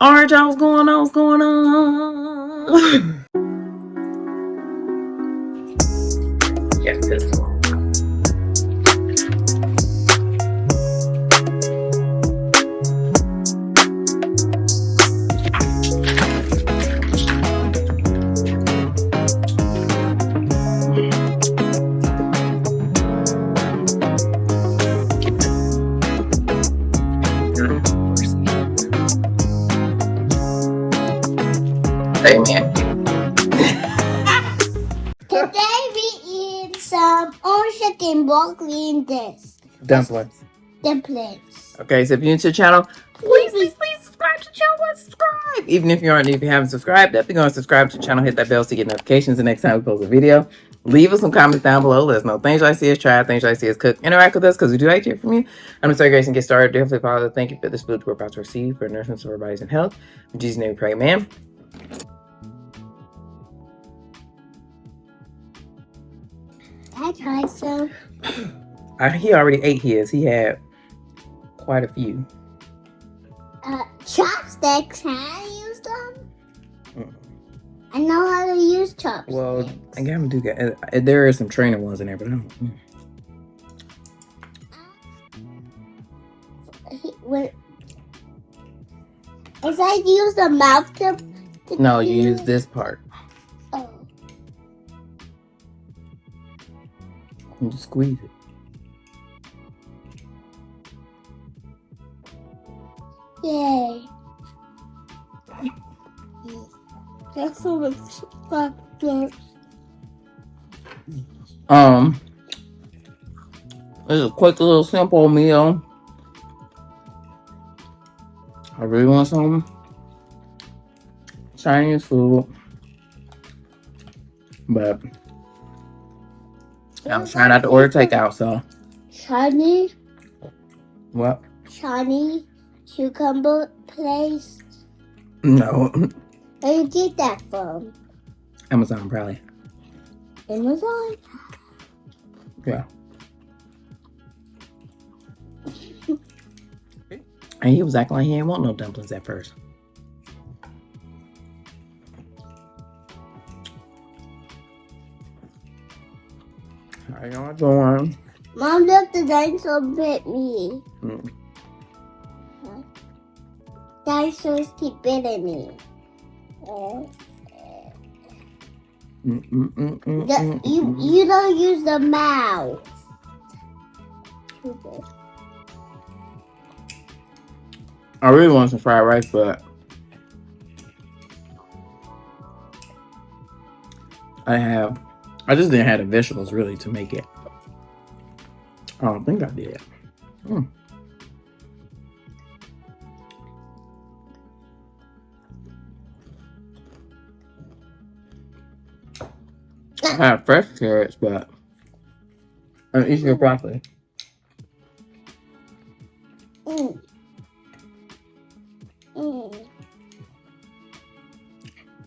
Alright, y'all, what's going on? What's going on? Yes, this one. Amen. Today we eat some orange chicken, broccoli, and this. Dumplings. Dumplings. Okay, so if you're into the channel, please subscribe to the channel. Subscribe. Even if you haven't subscribed, definitely go and subscribe to the channel. Hit that bell to get notifications the next time we post a video. Leave us some comments down below. Let us know things you like to see us try, things you like to see us cook. Interact with us because we do like to hear from you. I'm going to start Grace and get started. Definitely Father, thank you for this food we're about to receive for nourishment of our bodies and health. In Jesus' name we pray, amen. I tried some. He already ate his. He had quite a few. Chopsticks. Can I use them? I know how to use chopsticks. Well, I gotta do that. There are some trainer ones in there, but I don't. Is I use the mouth to No, you use this part. Oh. And just squeeze it. Yay. That's so much fun. It's a quick little simple meal. I really want some Chinese food, but I was trying not to order takeout, so. Chinese? What? Chinese cucumber place? No. Where you get that from? Amazon, probably. Amazon? Yeah. And he was acting like he didn't want no dumplings at first. How y'all doing? Mom, look, the dinosaur bit me. Dinosaurs keep biting me. You don't use the mouth. I really want some fried rice, but I just didn't have the vegetables really to make it. I don't think I did. I have fresh carrots, but I'm eating your broccoli.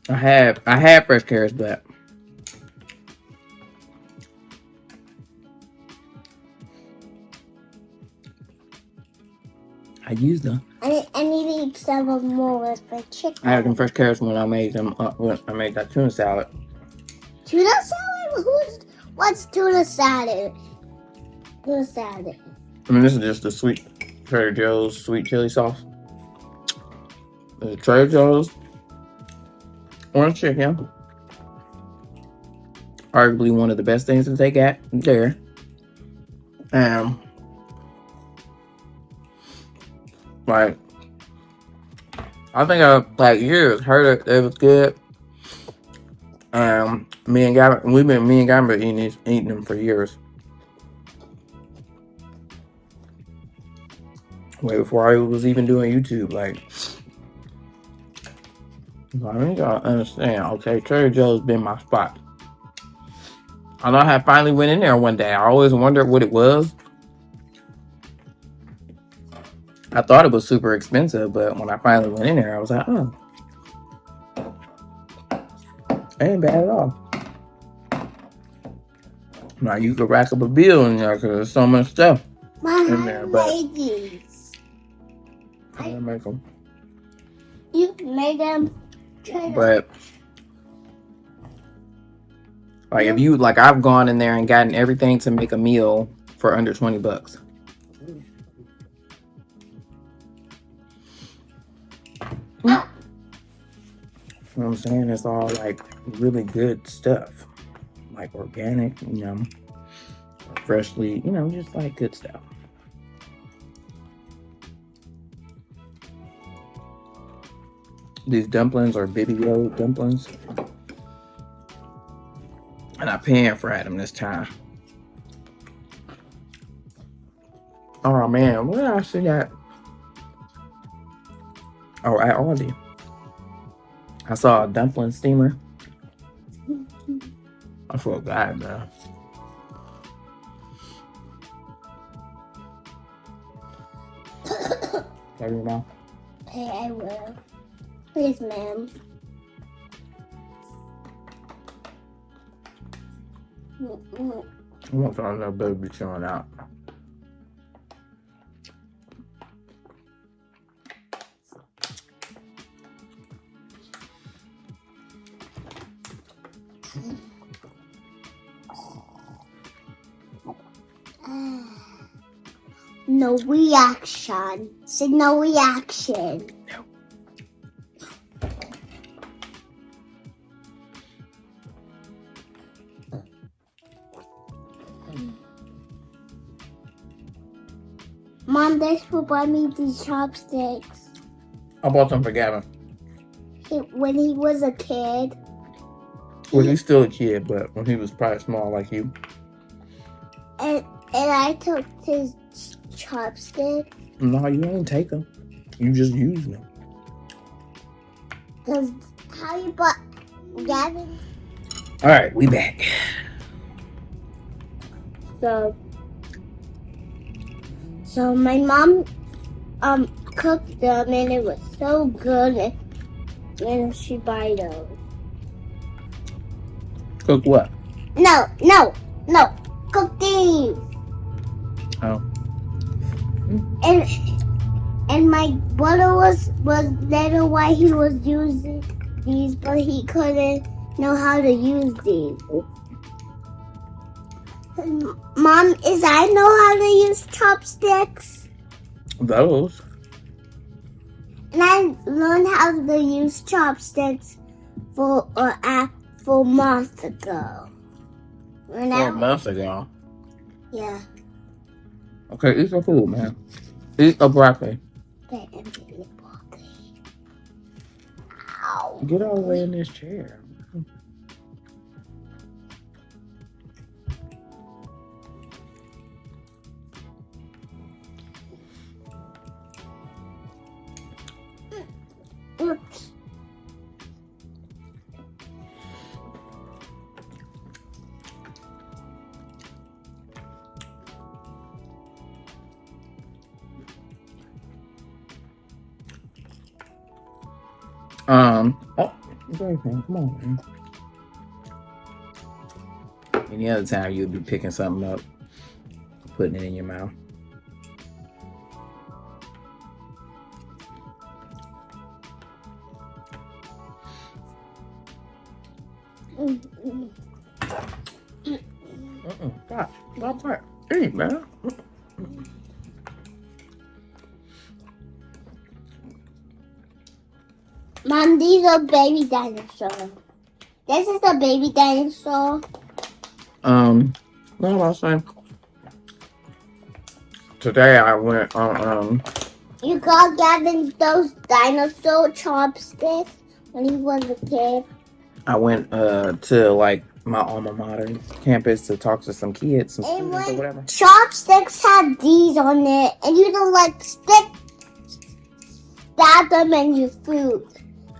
I had fresh carrots, but I used them. I need to eat some more with the chicken. I had them fresh carrots when I made them. When I made that tuna salad. Tuna salad? What's tuna salad? Tuna salad. I mean, this is just the sweet Trader Joe's sweet chili sauce. The Trader Joe's orange chicken. Arguably one of the best things that they got there. Like, I think I years heard it was good. Me and Gavin been eating them for years. Way before I was even doing YouTube, like. I think y'all understand. Okay, Trader Joe's been my spot. I know I finally went in there one day. I always wondered what it was. I thought it was super expensive, but when I finally went in there, I was like, oh. It ain't bad at all. Now you could rack up a bill in there because there's so much stuff in there. But ladies. I make them. You made them try to. But like if you like, I've gone in there and gotten everything to make a meal for under $20. You know what I'm saying? It's all like really good stuff, like organic, you know, freshly, you know, just like good stuff. These dumplings are video dumplings, and I pan fried them this time. Oh man, where I see that? Oh, at Aldi. I saw a dumpling steamer. I forgot, bro. Tell you now. Okay, I will. Please, ma'am. I want y'all to know baby chilling out. No reaction. Say no reaction. No. Mom, thanks for buying me these chopsticks. I bought them for Gavin. When he was a kid. Well, he's still a kid, but when he was probably small like you. And I took his chopsticks. No, you ain't take them. You just use them. Because how you bought Gavin? All right, we back. So my mom cooked them and it was so good and she buy those. Cook what? No. Cook these. Oh. And my brother was little while he was using these, but he couldn't know how to use these. Mom, is I know how to use chopsticks? Those? And I learned how to use chopsticks for a month ago. 4 months ago. Yeah. Okay, eat some food, man. Eat a broccoli. Okay, I'm getting a broccoli. Ow. Get all the way in this chair. Oops. Oh, it's everything. Come on, man. Any other time you'd be picking something up, putting it in your mouth. Stop that. Eat, man. Mom, these are baby dinosaurs. This is a baby dinosaur. What was I saying? Today I went on, You got Gavin those dinosaur chopsticks when he was a kid. I went to like my alma mater campus to talk to some kids, some And students or when whatever. chopsticks had these on it, and you don't like stab them in your food.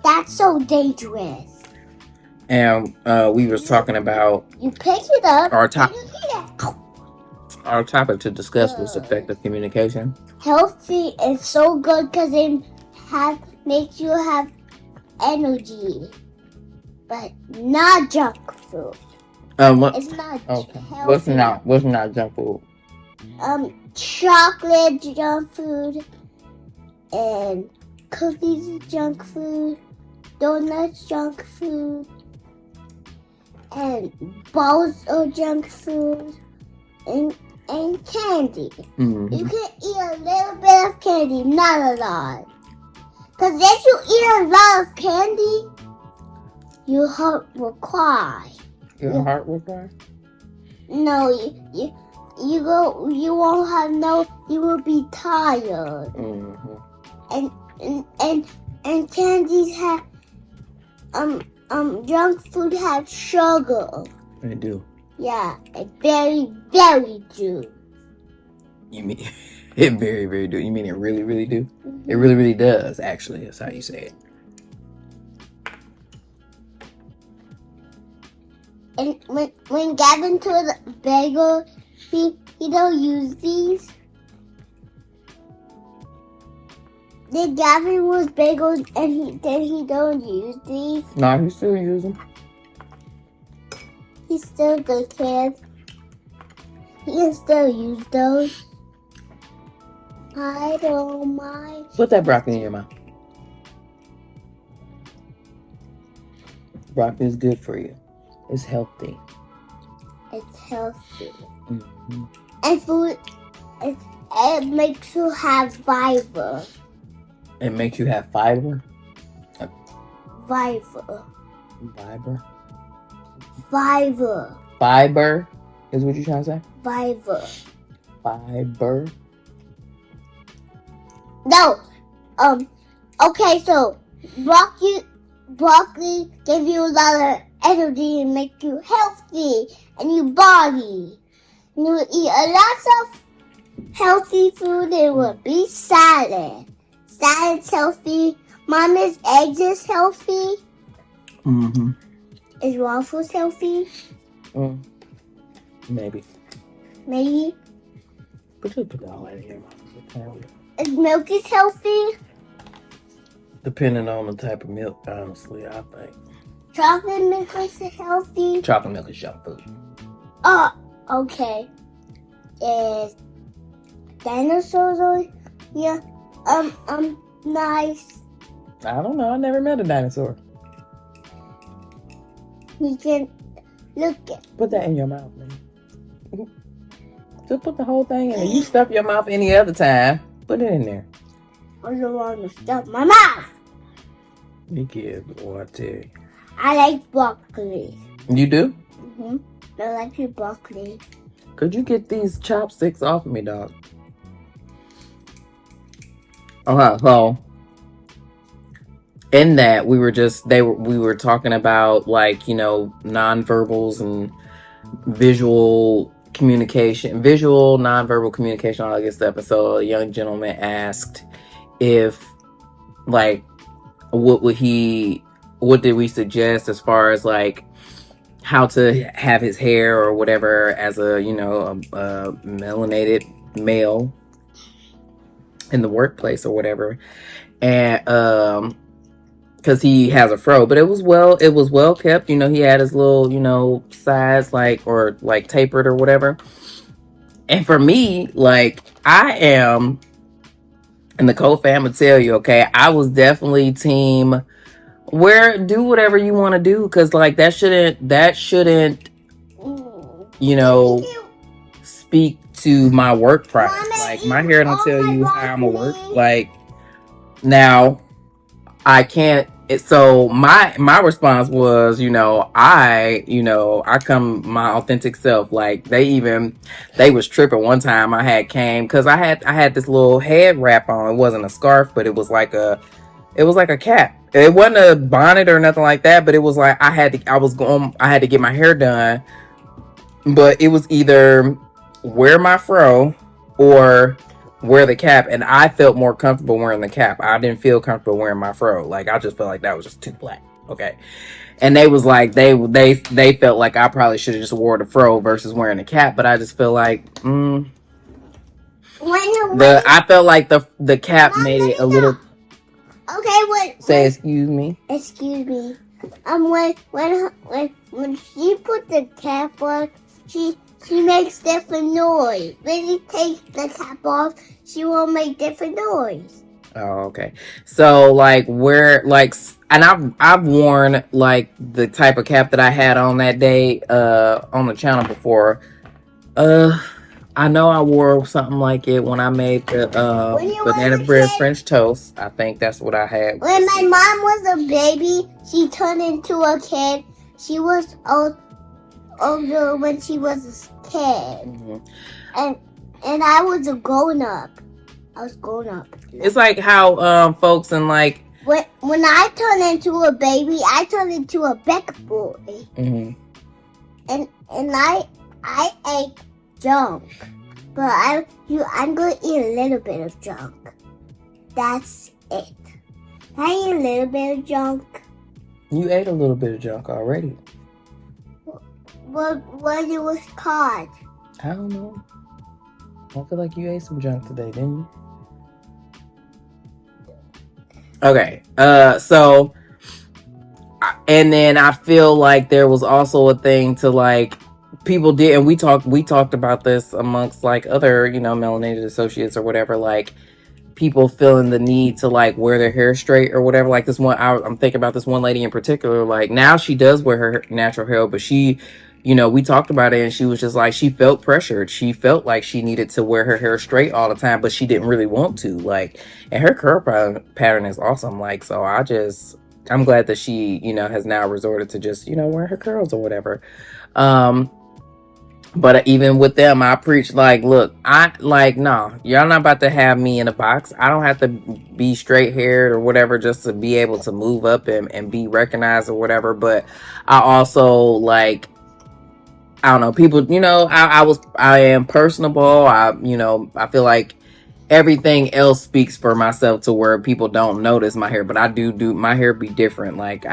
That's so dangerous. And we was talking about You pick it up. our And you eat it. our topic to discuss was effective communication. Healthy is so good because it makes you have energy, but not junk food. It's not Okay. healthy. What's not junk food? Chocolate junk food and cookies are junk food, donuts junk food, and balls are junk food, and candy. Mm-hmm. You can eat a little bit of candy, not a lot. Because if you eat a lot of candy, your heart will cry. Your heart will cry? No, you won't have you will be tired. Mm-hmm. And candies have junk food has sugar. They do. Yeah, it very, very do. You mean it very, very do? You mean it really, really do? Mm-hmm. It really, really does, actually. That's how you say it. And when Gavin to the bagel, he don't use these. Then Gavin was bagels and he don't use these. No, he still use them. He's still a good kid. He can still use those. I don't mind. Put that broccoli in your mouth. Broccoli is good for you. It's healthy. It's healthy. Mm-hmm. And food, it makes you have fiber. It makes you have fiber? Fiber. Fiber? Fiber. Fiber is what you're trying to say? Fiber. Fiber? No. Okay, so broccoli give you a lot of energy and make you healthy in your body. And you eat a lot of healthy food. It will be salad. Salad's healthy. Mama's eggs is healthy. Mm-hmm. Is waffles healthy? Maybe. Maybe. But just put all that in your mouth. Is milk is healthy? Depending on the type of milk, honestly, I think. Chocolate milk is healthy? Chocolate milk is junk food. Oh, okay. Is dinosaurs nice? I don't know. I never met a dinosaur. You can look at. Put that in your mouth, man. Just put the whole thing in there. You stuff your mouth any other time. Put it in there. I don't want to stuff my mouth. You kid, boy, I tell you. I like broccoli. You do? Mm-hmm. I like your broccoli. Could you get these chopsticks off of me, dog? Okay, so in that we were talking about, like, you know, nonverbals and visual communication, visual nonverbal communication, all that good stuff. And so a young gentleman asked if, like, what did we suggest as far as, like, how to have his hair or whatever as a, you know, a melanated male in the workplace or whatever. And because he has a fro, but it was well kept. You know, he had his little, you know, sides, like tapered or whatever. And for me, like, I am, and the co-fam would tell you, okay, I was definitely team do whatever you want to do, because, like, that shouldn't you know, speak to my work product. Like, my hair don't tell you how I'm gonna work. Like, now I can't. So my response was, I come my authentic self. Like, they was tripping one time. I had came because I had this little head wrap on. It wasn't a scarf, but it was like a cap. It wasn't a bonnet or nothing like that, but it was like I had to get my hair done. But it was either wear my fro or wear the cap, and I felt more comfortable wearing the cap. I didn't feel comfortable wearing my fro. Like, I just felt like that was just too black. Okay. And they was like, they felt like I probably should have just wore the fro versus wearing the cap, but I just feel like I felt like the cap made it a little. Okay, Excuse me. Excuse me. When she put the cap on, she makes different noise. When you take the cap off, she will make different noise. Oh, okay. So like where like and I've worn like the type of cap that I had on that day on the channel before. Uh I know I wore something like it when I made the When you banana was a bread kid, French toast. I think that's what I had. when my mom was a baby, she turned into a kid. She was older when she was a kid, and I was a grown up. I was grown up. It's like how folks in like when I turned into a baby, I turned into a big boy, mm-hmm. and I ate junk, but I'm gonna eat a little bit of junk. That's it. I ate a little bit of junk. You ate a little bit of junk already. What it was called? I don't know. I feel like you ate some junk today, didn't you? Okay. So and then I feel like there was also a thing to like people did, and we talked about this amongst like other, you know, melanated associates or whatever, like people feeling the need to like wear their hair straight or whatever. Like this one, I'm thinking about this one lady in particular. Like now she does wear her natural hair, but she, you know, we talked about it and she was just like, she felt pressured. She felt like she needed to wear her hair straight all the time, but she didn't really want to. Like, and her curl pattern is awesome. Like, so I'm glad that she, you know, has now resorted to just, you know, wear her curls or whatever. But even with them, I preach like, look, I like, no, y'all not about to have me in a box. I don't have to be straight haired or whatever just to be able to move up and be recognized or whatever. But I also like, I don't know, people, you know, I am personable. You know, I feel like everything else speaks for myself to where people don't notice my hair, but I do my hair be different. Like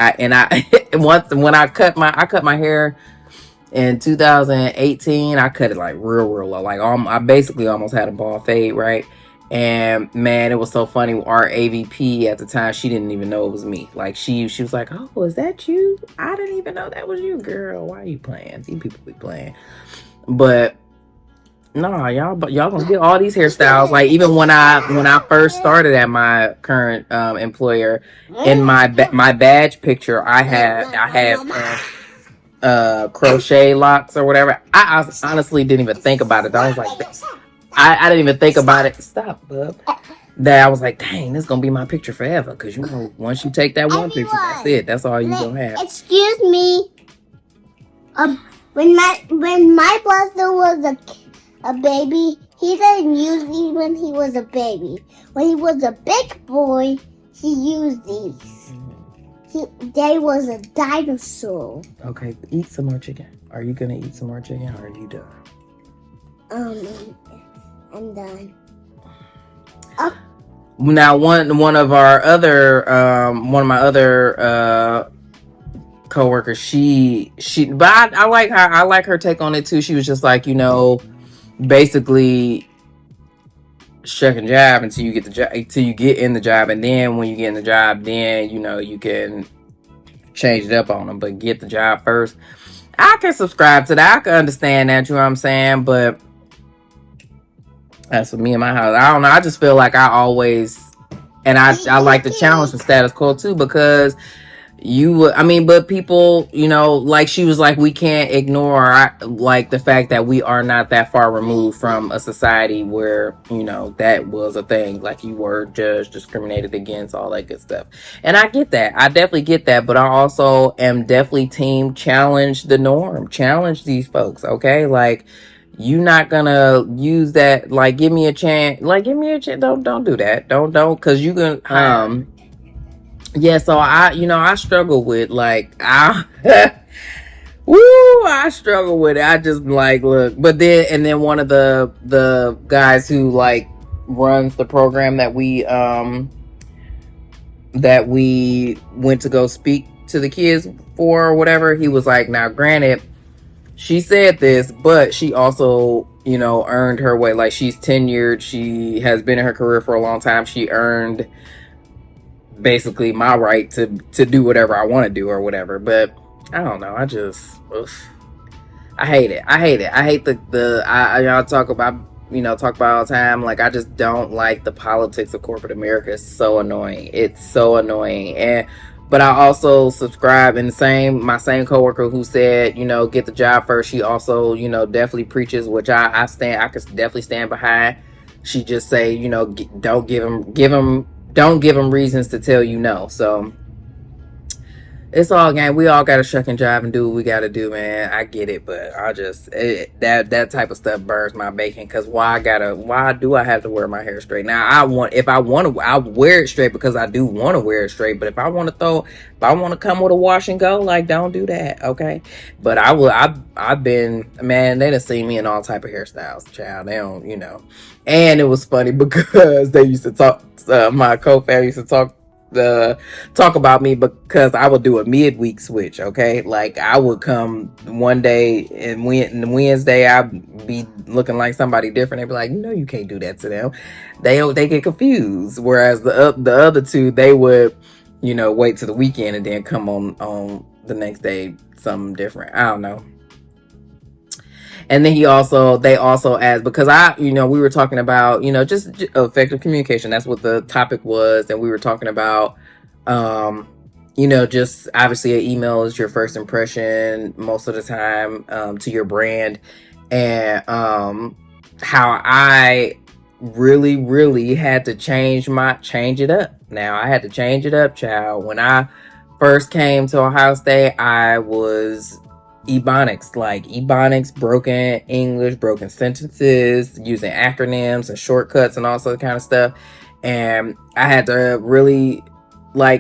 once when I cut my hair in 2018, I cut it like real low. Like I basically almost had a bald fade, right? And man, it was so funny. Our AVP at the time, she didn't even know it was me. Like she was like, "Oh, is that you? I didn't even know that was you, girl. Why are you playing? These people be playing." But no, y'all gonna get all these hairstyles. Like even when I first started at my current employer, in my badge picture, I had crochet locks or whatever. I honestly didn't even think about it. I was like, I didn't even think about it. Stop, bub. That I was like, dang, this is gonna be my picture forever. Because you know, once you take that one picture, that's it. That's all you gonna have. Excuse me. When my brother was a baby, he didn't use these when he was a baby. When he was a big boy, he used these. They was a dinosaur. Okay, eat some more chicken. Are you gonna eat some more chicken, or are you done? I'm done. Now, one of my other coworkers, but I like her. I like her take on it too. She was just like, you know, basically shuck and jive until you get the job, until you get in the job, and then when you get in the job, then you know you can change it up on them, but get the job first. I can subscribe to that. I can understand that, you know what I'm saying? But that's for me in my house. I don't know. I just feel like I always, and I like to challenge the status quo too, because but people, you know, like she was like, we can't ignore like the fact that we are not that far removed from a society where, you know, that was a thing. Like you were judged, discriminated against, all that good stuff. And I get that. I definitely get that. But I also am definitely team challenge the norm, challenge these folks. Okay. Like you not gonna use that. Like, give me a chance. Like, give me a chance. Don't do that. Don't, cause you can, yeah, so I struggle with like I struggle with it. I just like look, but then one of the guys who like runs the program that we went to go speak to the kids for or whatever, he was like, now granted, she said this, but she also, you know, earned her way. Like she's tenured, she has been in her career for a long time. She earned basically my right to do whatever I want to do or whatever. But I don't know. I just I hate it. I hate the y'all talk about talk about all the time. Like, I just don't like the politics of corporate America. It's so annoying. It's so annoying. But I also subscribe in my same coworker who said, get the job first. She also, definitely preaches, which I could definitely stand behind. She just say, don't don't give them reasons to tell you no. So it's all game. We all got to shuck and jive and do what we got to do, man. I get it, but that type of stuff burns my bacon. Cause why do I have to wear my hair straight? Now I wear it straight because I do want to wear it straight. But if I want to come with a wash and go, like, don't do that, okay? But I've been, man. They done seen me in all type of hairstyles, child. They don't, And it was funny because they used to talk. My co-founder used to talk about me because I would do a midweek switch. Okay, like I would come one day and the Wednesday I'd be looking like somebody different. They'd be like, you can't do that to them. They get confused. Whereas the other two, they would wait till the weekend and then come on the next day something different. I don't know. And then they also asked, because we were talking about, just effective communication. That's what the topic was. And we were talking about, just obviously an email is your first impression most of the time, to your brand. And, how I really, really had to change it up. Now I had to change it up, child. When I first came to Ohio State, I was Ebonics, broken English, broken sentences, using acronyms and shortcuts and all sort of kind of stuff. And I had to really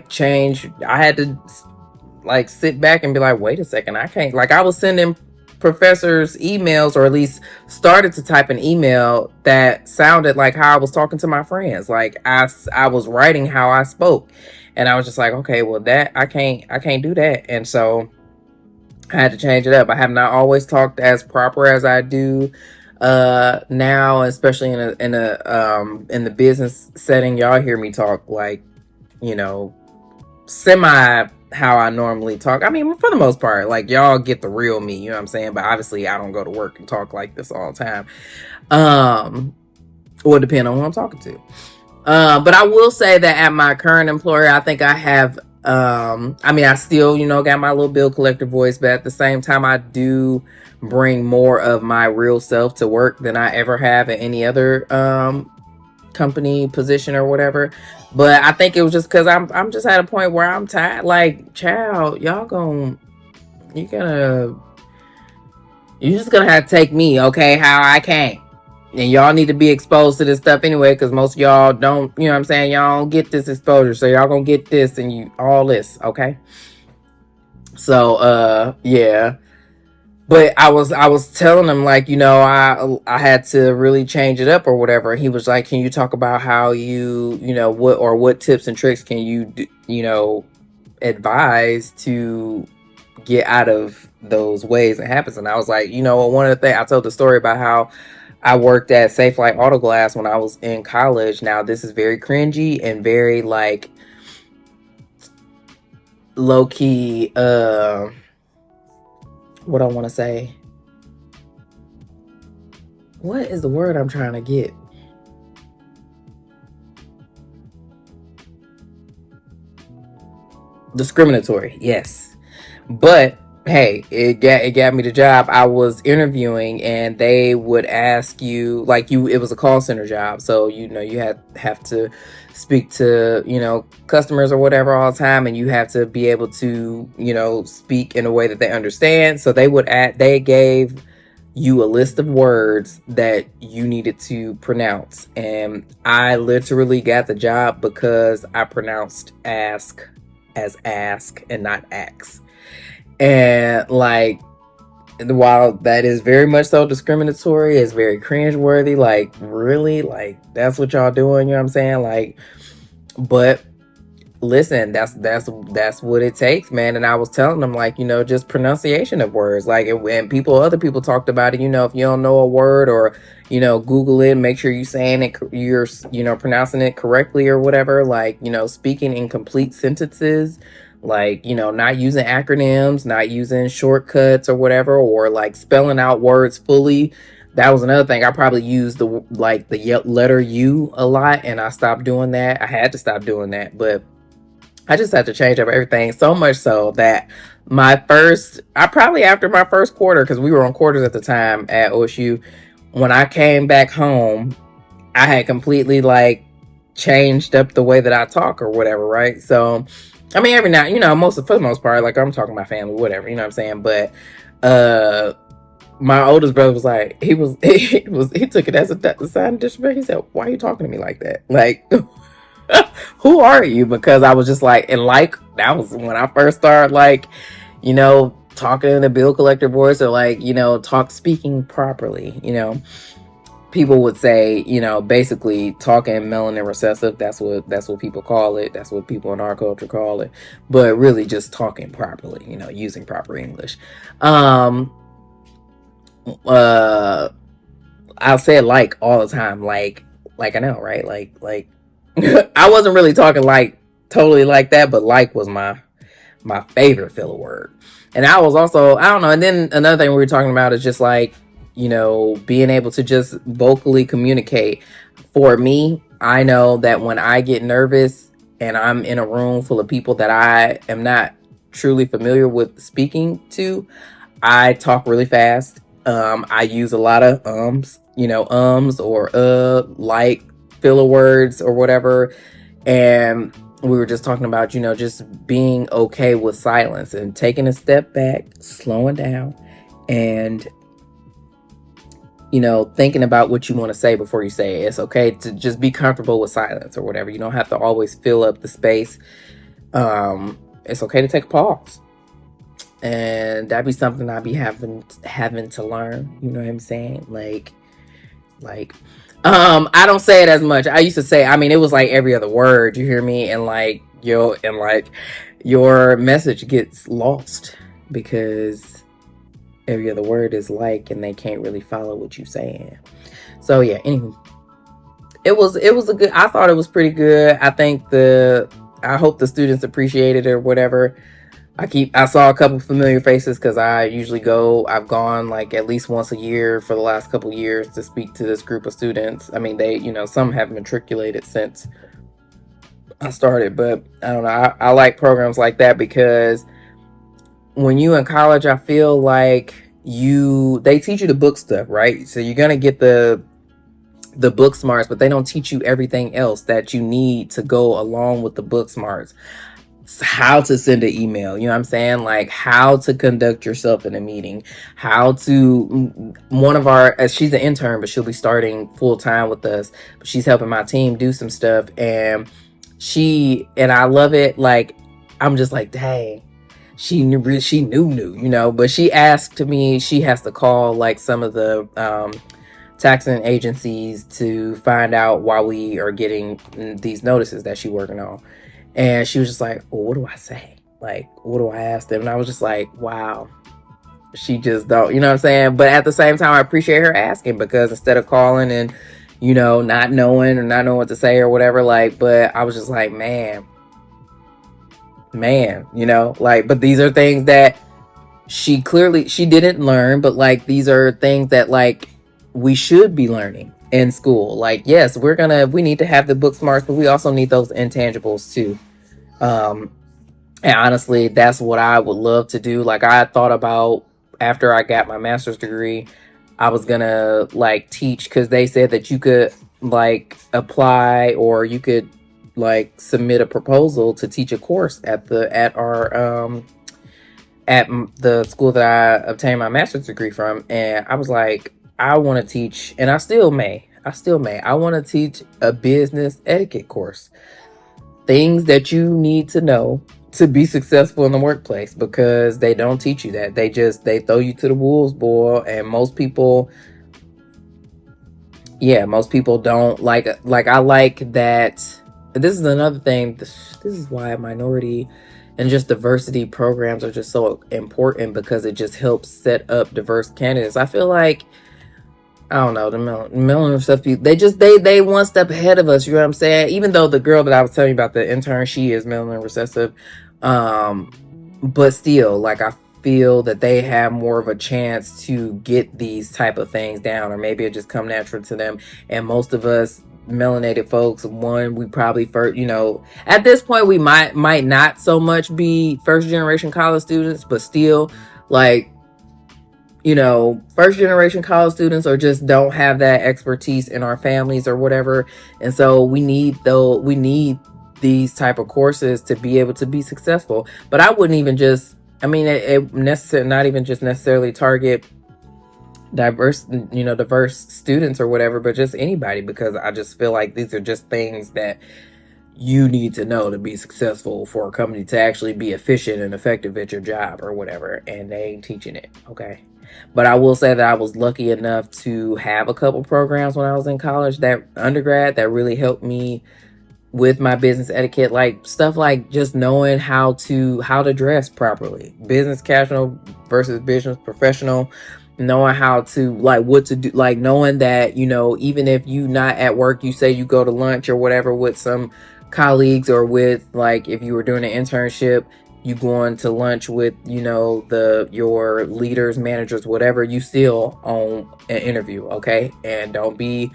change. I had to sit back and be like, wait a second, I can't, I was sending professors emails, or at least started to type an email that sounded like how I was talking to my friends. Like I was writing how I spoke, and I was just like, okay, well, that I can't do that. And so I had to change it up. I have not always talked as proper as I do now, especially in the business setting. Y'all hear me talk semi how I normally talk. I mean, for the most part, y'all get the real me, you know what I'm saying? But obviously I don't go to work and talk like this all the time. Or depend on who I'm talking to. But I will say that at my current employer, I think I have I still, got my little bill collector voice, but at the same time, I do bring more of my real self to work than I ever have at any other company position or whatever. But I think it was just because I'm just at a point where I'm tired. Like, child, you're just gonna have to take me, okay, how I came. And y'all need to be exposed to this stuff anyway, because most of y'all don't, you know what I'm saying? Y'all don't get this exposure. So y'all gonna get this and all this, okay? So, yeah. But I was telling him, I had to really change it up or whatever. He was like, can you talk about how what tips and tricks can you advise to get out of those ways and habits? And I was like, one of the things, I told the story about how I worked at Safe Light Auto Glass when I was in college. Now, this is very cringy and very low key, what I want to say. What is the word I'm trying to get? Discriminatory, yes. But hey, it got me the job. I was interviewing, and they would ask you, it was a call center job, so you have to speak to customers or whatever all the time, and you have to be able to speak in a way that they understand. So they gave you a list of words that you needed to pronounce, and I literally got the job because I pronounced ask as ask and not ax. And while that is very much so discriminatory, it's very cringeworthy. Really, that's what y'all doing, you know what I'm saying? But listen, that's what it takes, man. And I was telling them, just pronunciation of words, and other people talked about it. If you don't know a word, or Google it, make sure you're saying it, you're pronouncing it correctly or whatever. Speaking in complete sentences, not using acronyms, not using shortcuts or whatever, or spelling out words fully. That was another thing. I probably used the letter U a lot, and I stopped doing that. I had to stop doing that, but I just had to change up everything, so much so that I probably after my first quarter, because we were on quarters at the time at OSU, when I came back home, I had completely like changed up the way that I talk or whatever, right? So, I mean, every now, for the most part, like I'm talking to my family, whatever, you know what I'm saying? But, my oldest brother was like, he took it as a sign of disrespect. He said, "Why are you talking to me like that? Like, who are you?" Because I was just like, and like, that was when I first started, like, talking in a bill collector voice, or like, speaking properly, people would say, basically talking melanin recessive. That's what people call it. That's what people in our culture call it. But really just talking properly, using proper English. I'll say it like all the time, like I know, right? Like I wasn't really talking like totally like that, but like was my favorite filler word. And I was also, I don't know. And then another thing we were talking about is just like, being able to just vocally communicate. For me, I know that when I get nervous and I'm in a room full of people that I am not truly familiar with speaking to, I talk really fast. I use a lot of or like filler words or whatever. And we were just talking about, just being okay with silence and taking a step back, slowing down, and thinking about what you want to say before you say it. It's okay to just be comfortable with silence or whatever. You don't have to always fill up the space. It's okay to take a pause. And that'd be something I'd be having to learn. You know what I'm saying? Like, I don't say it as much. I used to say, I mean, it was like every other word, you hear me? And like, your message gets lost because every other word is like, and they can't really follow what you're saying. So yeah, anyway, it was I thought it was pretty good. I hope the students appreciated it or whatever. I saw a couple familiar faces because I've gone like at least once a year for the last couple years to speak to this group of students. I mean, they, some have matriculated since I started, but I don't know. I like programs like that because when you in college, I feel like they teach you the book stuff, right? So you're going to get the book smarts, but they don't teach you everything else that you need to go along with the book smarts. How to send an email, you know what I'm saying? Like how to conduct yourself in a meeting, one of our, she's an intern, but she'll be starting full time with us, but she's helping my team do some stuff. And I love it. Like, I'm just like, dang, she knew, but she asked me, she has to call like some of the, taxing agencies to find out why we are getting these notices that she's working on. And she was just like, well, what do I say? Like, what do I ask them? And I was just like, wow, she just don't, you know what I'm saying? But at the same time, I appreciate her asking, because instead of calling and, not knowing what to say or whatever, like, but I was just like, man, like, but these are things that she didn't learn, but like, these are things that like we should be learning in school. Like, yes, we need to have the book smarts, but we also need those intangibles too. And honestly, that's what I would love to do. Like, I thought about, after I got my master's degree, I was gonna like teach, because they said that you could like apply, or you could like submit a proposal to teach a course at the school that I obtained my master's degree from. And I was like, I want to teach, and I still may. I want to teach a business etiquette course. Things that you need to know to be successful in the workplace, because they don't teach you that. They throw you to the wolves, boy. And most people don't like I like that. This is another thing. This is why minority and just diversity programs are just so important, because it just helps set up diverse candidates. I feel like, I don't know, the melanin stuff, they one step ahead of us, you know what I'm saying? Even though the girl that I was telling you about, the intern, she is melanin recessive, but still, like, I feel that they have more of a chance to get these type of things down, or maybe it just come natural to them. And most of us melanated folks, one, we probably first, you know, at this point we might not so much be first generation college students, but still, like, you know, first generation college students, or just don't have that expertise in our families or whatever. And so we need these type of courses to be able to be successful. But I wouldn't even just, I mean, it necessarily, not even just necessarily target diverse students or whatever, but just anybody, because I just feel like these are just things that you need to know to be successful for a company to actually be efficient and effective at your job or whatever. And they ain't teaching it. Okay. But I will say that I was lucky enough to have a couple programs when I was in college, that undergrad, that really helped me with my business etiquette, like stuff like just knowing how to dress properly, business casual versus business professional, knowing how to, like, what to do, like knowing that, you know, even if you not at work, you say you go to lunch or whatever with some colleagues, or with, like, if you were doing an internship, you going to lunch with, you know, your leaders, managers, whatever, you still on an interview. Okay. And don't be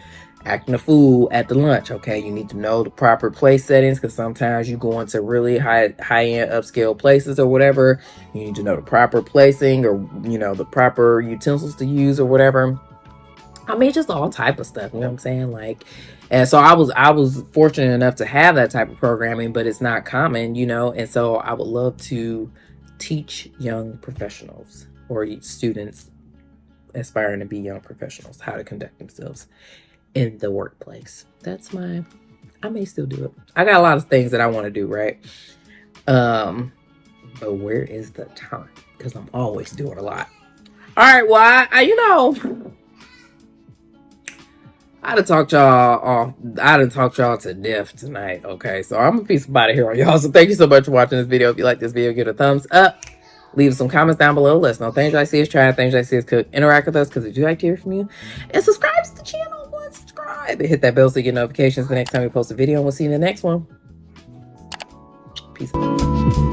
acting a fool at the lunch. Okay. You need to know the proper place settings, because sometimes you go into really high end upscale places or whatever. You need to know the proper placing, or, you know, the proper utensils to use or whatever. I mean, just all type of stuff, you know what I'm saying? Like, and so I was fortunate enough to have that type of programming, but it's not common, you know? And so I would love to teach young professionals, or students aspiring to be young professionals, how to conduct themselves in the workplace. I may still do it. I got a lot of things that I want to do, right? But where is the time? Because I'm always doing a lot. All right, well, I you know, I done talked y'all to death tonight. Okay, so I'm gonna peace about it here on y'all. So thank you so much for watching this video. If you like this video, give it a thumbs up. Leave some comments down below. Let us know things you like to see us try, things you like to see us cook. Interact with us, because we do like to hear from you. And subscribe to the channel. Subscribe and hit that bell so you get notifications the next time we post a video. And we'll see you in the next one. Peace out.